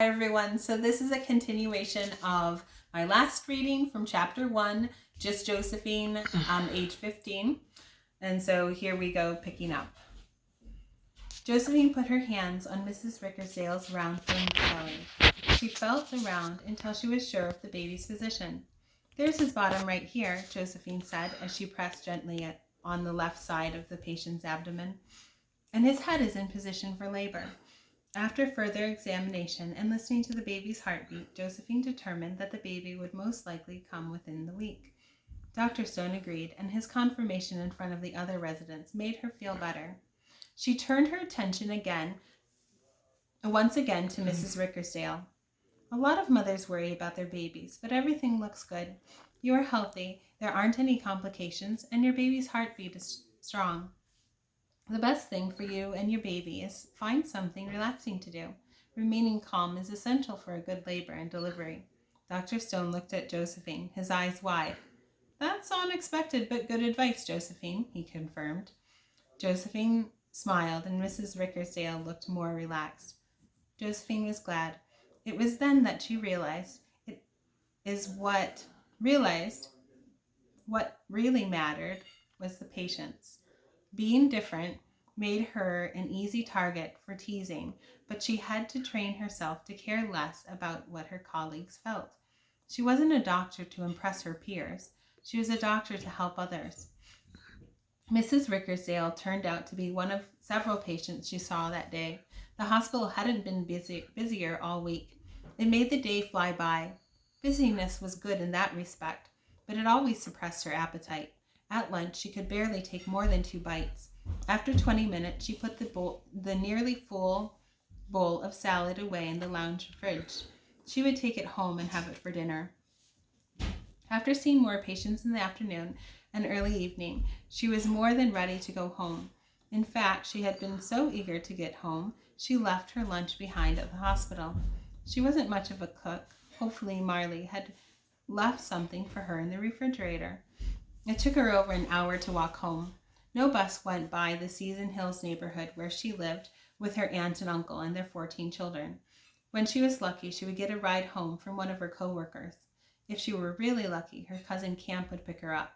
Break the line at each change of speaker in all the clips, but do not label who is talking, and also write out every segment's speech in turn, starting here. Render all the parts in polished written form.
Hi everyone, so this is a continuation of my last reading from chapter 1, Just Josephine Age 15. And so here we go, picking up. Josephine put her hands on Mrs. Rickersdale's round firm belly. She felt around until she was sure of the baby's position. "There's his bottom right here," Josephine said as she pressed gently on the left side of the patient's abdomen. "And his head is in position for labor." After further examination and listening to the baby's heartbeat, Josephine determined that the baby would most likely come within the week. Dr. Stone agreed, and his confirmation in front of the other residents made her feel better. She turned her attention once again to Mrs. Rickersdale. "A lot of mothers worry about their babies, but everything looks good. You are healthy, there aren't any complications, and your baby's heartbeat is strong. The best thing for you and your baby is find something relaxing to do. Remaining calm is essential for a good labor and delivery." Dr. Stone looked at Josephine, his eyes wide. "That's unexpected but good advice, Josephine," he confirmed. Josephine smiled, and Mrs. Rickersdale looked more relaxed. Josephine was glad. It was then that she realized what really mattered was the patients. Being different made her an easy target for teasing, but she had to train herself to care less about what her colleagues felt. She wasn't a doctor to impress her peers. She was a doctor to help others. Mrs. Rickersdale turned out to be one of several patients she saw that day. The hospital hadn't been busier all week. It made the day fly by. Busyness was good in that respect, but it always suppressed her appetite. At lunch, she could barely take more than 2 bites. After 20 minutes, she put the nearly full bowl of salad away in the lounge fridge. She would take it home and have it for dinner. After seeing more patients in the afternoon and early evening, she was more than ready to go home. In fact, she had been so eager to get home, she left her lunch behind at the hospital. She wasn't much of a cook. Hopefully, Marley had left something for her in the refrigerator. It took her over an hour to walk home. No bus went by the Season Hills neighborhood where she lived with her aunt and uncle and their 14 children. When she was lucky, she would get a ride home from one of her co-workers. If she were really lucky, her cousin Camp would pick her up.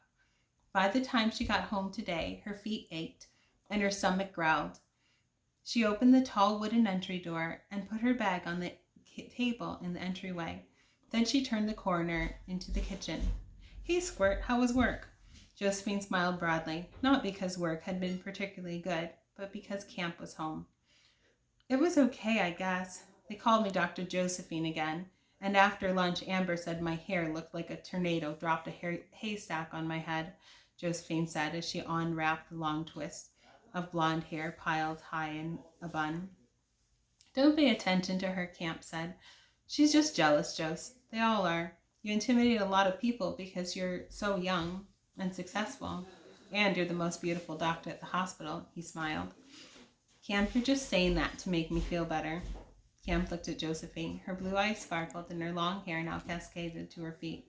By the time she got home today, her feet ached and her stomach growled. She opened the tall wooden entry door and put her bag on the table in the entryway. Then she turned the corner into the kitchen. "Hey, Squirt, how was work?" Josephine smiled broadly, not because work had been particularly good, but because Camp was home. "It was okay, I guess. They called me Dr. Josephine again, and after lunch Amber said my hair looked like a tornado dropped a haystack on my head," Josephine said as she unwrapped the long twist of blonde hair piled high in a bun. "Don't pay attention to her," Camp said. "She's just jealous, Jose. They all are. You intimidate a lot of people because you're so young and successful. And you're the most beautiful doctor at the hospital," he smiled. "Camp, you're just saying that to make me feel better." Camp looked at Josephine. Her blue eyes sparkled and her long hair now cascaded to her feet.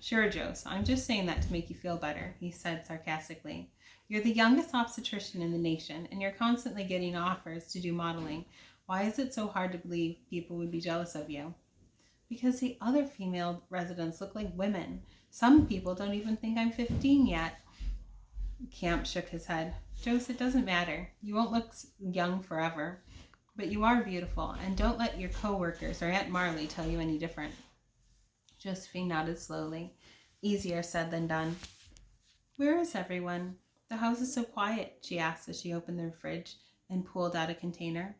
"Sure, Jose, I'm just saying that to make you feel better," he said sarcastically. "You're the youngest obstetrician in the nation, and you're constantly getting offers to do modeling. Why is it so hard to believe people would be jealous of you?" "Because the other female residents look like women. Some people don't even think I'm 15 yet." Camp shook his head. "Jose, it doesn't matter. You won't look young forever. But you are beautiful, and don't let your co-workers or Aunt Marley tell you any different." Josephine nodded slowly. Easier said than done. "Where is everyone? The house is so quiet," she asked as she opened the fridge and pulled out a container.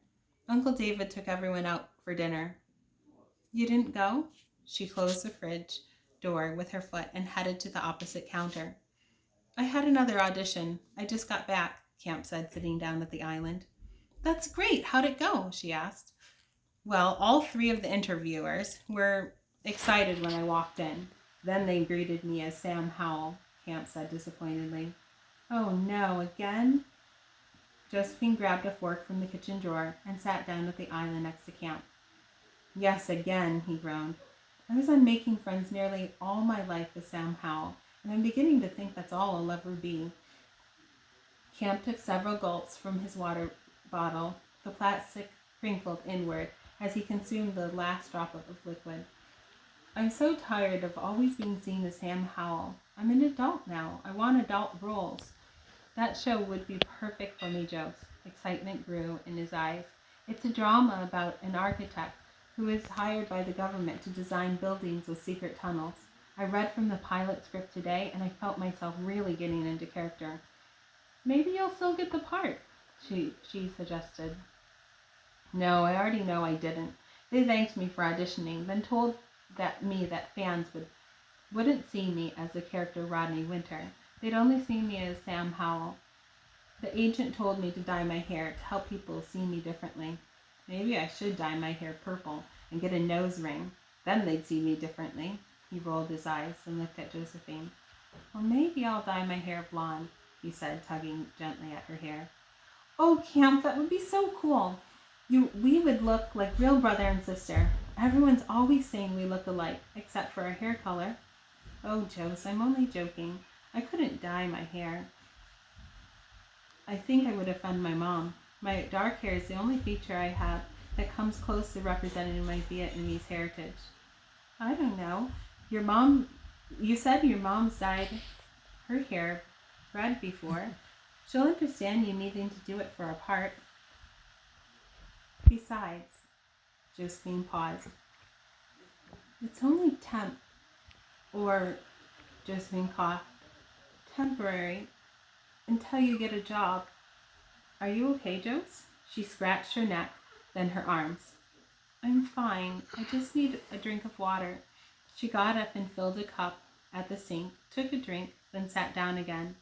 "Uncle David took everyone out for dinner." "You didn't go?" She closed the fridge door with her foot and headed to the opposite counter. "I had another audition. I just got back," Camp said, sitting down at the island. "That's great. How'd it go?" she asked. "Well, all 3 of the interviewers were excited when I walked in. Then they greeted me as Sam Howell," Camp said disappointedly. "Oh no, again?" Josephine grabbed a fork from the kitchen drawer and sat down at the island next to Camp. "Yes, again," he groaned. "I was on Making Friends nearly all my life with Sam Howell, and I'm beginning to think that's all I'll ever be." Camp took several gulps from his water bottle. The plastic crinkled inward as he consumed the last drop of liquid. I'm so tired of always being seen as Sam Howell. I'm an adult now. I want adult roles. That show would be perfect for me, Joe. Excitement grew in his eyes. It's a drama about an architect who is hired by the government to design buildings with secret tunnels. I read from the pilot script today, and I felt myself really getting into character. Maybe you'll still get the part, she suggested. No, I already know I didn't. They thanked me for auditioning, then told that fans wouldn't see me as the character Rodney Winter. They'd only see me as Sam Howell. The agent told me to dye my hair to help people see me differently. Maybe I should dye my hair purple and get a nose ring. Then they'd see me differently. He rolled his eyes and looked at Josephine. Or maybe I'll dye my hair blonde, he said, tugging gently at her hair. Oh, Camp, that would be so cool. We would look like real brother and sister. Everyone's always saying we look alike, except for our hair color. Oh, Jose, I'm only joking. I couldn't dye my hair. I think I would offend my mom. My dark hair is the only feature I have that comes close to representing my Vietnamese heritage. I don't know. You said your mom's dyed her hair red before. She'll understand you needing to do it for a part. Besides, Josephine paused. It's only Josephine coughed, temporary, until you get a job. Are you okay, Jose? She scratched her neck, then her arms. I'm fine. I just need a drink of water. She got up and filled a cup at the sink, took a drink, then sat down again.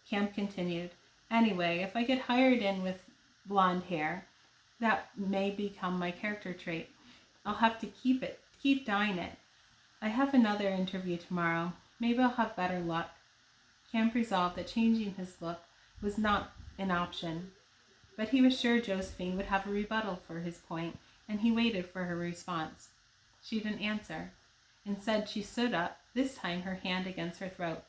Camp continued. Anyway, if I get hired in with blonde hair, that may become my character trait. I'll have to keep dyeing it. I have another interview tomorrow. Maybe I'll have better luck. Camp resolved that changing his look was not an option, but he was sure Josephine would have a rebuttal for his point, and he waited for her response. She didn't answer. Instead, she stood up, this time her hand against her throat.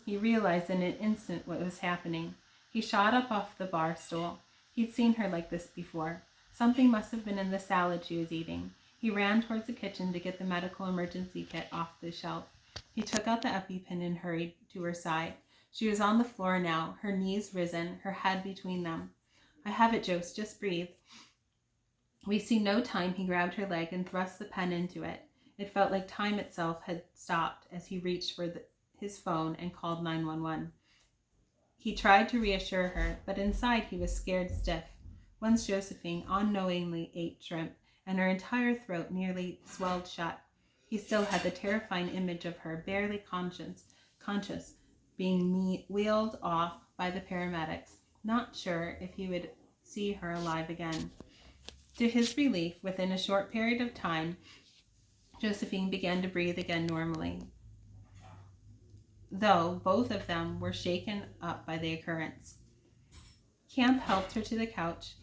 He realized in an instant what was happening. He shot up off the bar stool. He'd seen her like this before. Something must have been in the salad she was eating. He ran towards the kitchen to get the medical emergency kit off the shelf. He took out the EpiPen and hurried to her side. She was on the floor now, her knees risen, her head between them. I have it, Jose. Just breathe. Wasting no time, he grabbed her leg and thrust the pen into it. It felt like time itself had stopped as he reached for his phone and called 911. He tried to reassure her, but inside he was scared stiff. Once Josephine unknowingly ate shrimp, and her entire throat nearly swelled shut. He still had the terrifying image of her, barely conscious, being wheeled off by the paramedics, not sure if he would see her alive again. To his relief, within a short period of time, Josephine began to breathe again normally, though both of them were shaken up by the occurrence. Camp helped her to the couch.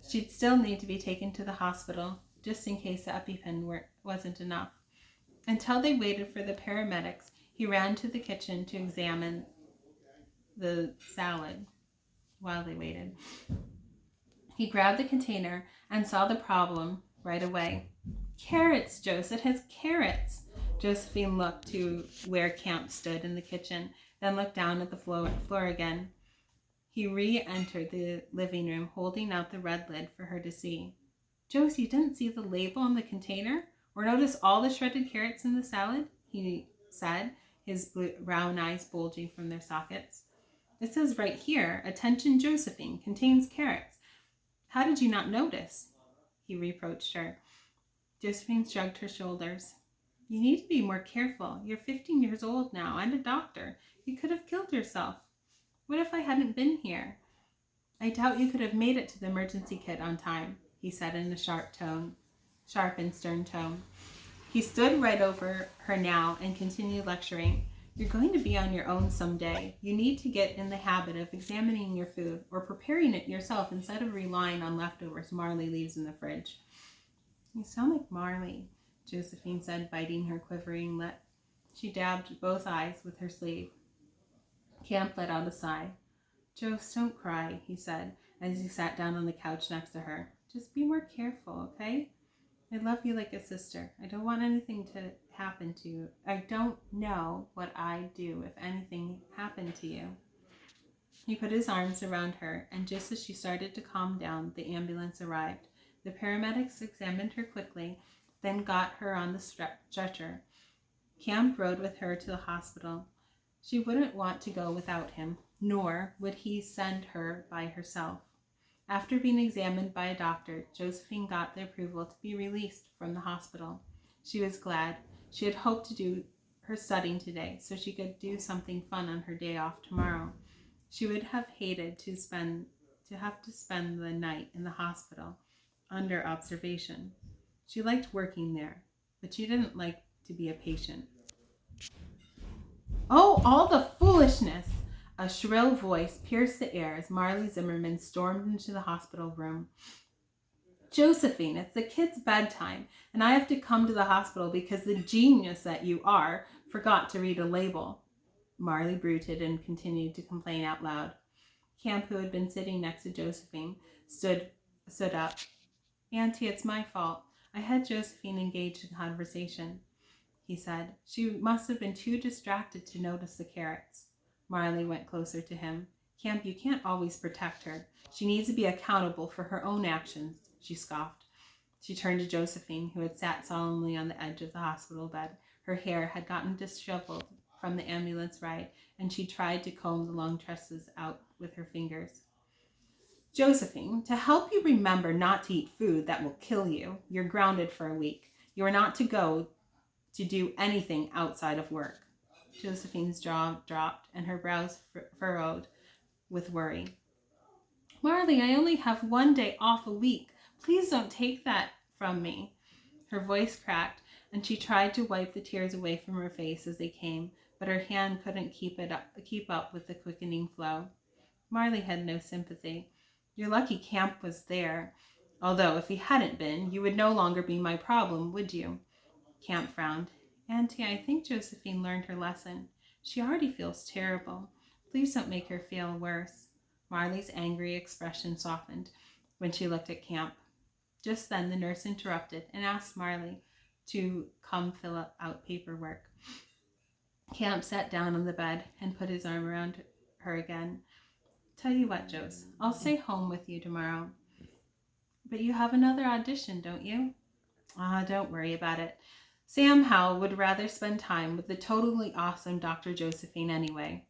She'd still need to be taken to the hospital, just in case the EpiPen wasn't enough. Until they waited for the paramedics, he ran to the kitchen to examine the salad while they waited. He grabbed the container and saw the problem right away. Carrots, Jose, it has carrots. Josephine looked to where Camp stood in the kitchen, then looked down at the floor again. He re-entered the living room, holding out the red lid for her to see. Josie, you didn't see the label on the container? Or notice all the shredded carrots in the salad? He said, his brown eyes bulging from their sockets. It says right here, attention Josephine, contains carrots. How did you not notice? He reproached her. Josephine shrugged her shoulders. You need to be more careful. You're 15 years old now and a doctor. You could have killed yourself. What if I hadn't been here? I doubt you could have made it to the emergency kit on time, he said in a sharp and stern tone. He stood right over her now and continued lecturing. You're going to be on your own someday. You need to get in the habit of examining your food or preparing it yourself instead of relying on leftovers Marley leaves in the fridge. You sound like Marley, Josephine said, biting her quivering lip. She dabbed both eyes with her sleeve. Camp let out a sigh. Jose, don't cry, he said, as he sat down on the couch next to her. Just be more careful, okay? I love you like a sister. I don't want anything to happen to you. I don't know what I'd do if anything happened to you. He put his arms around her, and just as she started to calm down, the ambulance arrived. The paramedics examined her quickly, then got her on the stretcher. Camp rode with her to the hospital. She wouldn't want to go without him, nor would he send her by herself. After being examined by a doctor, Josephine got the approval to be released from the hospital. She was glad. She had hoped to do her studying today so she could do something fun on her day off tomorrow. She would have hated to have to spend the night in the hospital under observation. She liked working there, but she didn't like to be a patient. Oh, all the foolishness! A shrill voice pierced the air as Marley Zimmerman stormed into the hospital room. Josephine, it's the kid's bedtime, and I have to come to the hospital because the genius that you are forgot to read a label. Marley bruited and continued to complain out loud. Camp, who had been sitting next to Josephine, stood up. Auntie, it's my fault. I had Josephine engaged in conversation, he said. She must have been too distracted to notice the carrots. Marley went closer to him. Camp, you can't always protect her. She needs to be accountable for her own actions, she scoffed. She turned to Josephine, who had sat solemnly on the edge of the hospital bed. Her hair had gotten disheveled from the ambulance ride, and she tried to comb the long tresses out with her fingers. Josephine, to help you remember not to eat food that will kill you, you're grounded for a week. You are not to go to do anything outside of work. Josephine's jaw dropped and her brows furrowed with worry. Marley, I only have 1 day off a week. Please don't take that from me. Her voice cracked, and she tried to wipe the tears away from her face as they came, but her hand couldn't keep up with the quickening flow. Marley had no sympathy. You're lucky Camp was there. Although, if he hadn't been, you would no longer be my problem, would you? Camp frowned. Auntie, I think Josephine learned her lesson. She already feels terrible. Please don't make her feel worse. Marley's angry expression softened when she looked at Camp. Just then the nurse interrupted and asked Marley to come fill out paperwork. Camp sat down on the bed and put his arm around her again. Tell you what, Jose, I'll stay home with you tomorrow. But you have another audition, don't you? Don't worry about it. Sam Howell would rather spend time with the totally awesome Dr. Josephine anyway.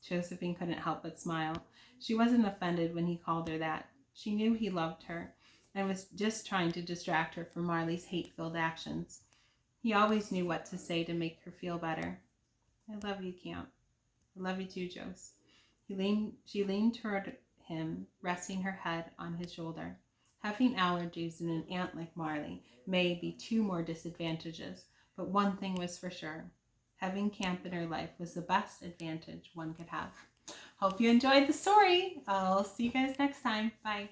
Josephine couldn't help but smile. She wasn't offended when he called her that. She knew he loved her and was just trying to distract her from Marley's hate-filled actions. He always knew what to say to make her feel better. I love you, Camp. I love you too, Jose. She leaned toward him, resting her head on his shoulder. Having allergies and an aunt like Marley may be 2 more disadvantages, but one thing was for sure. Having Camp in her life was the best advantage one could have. Hope you enjoyed the story. I'll see you guys next time. Bye.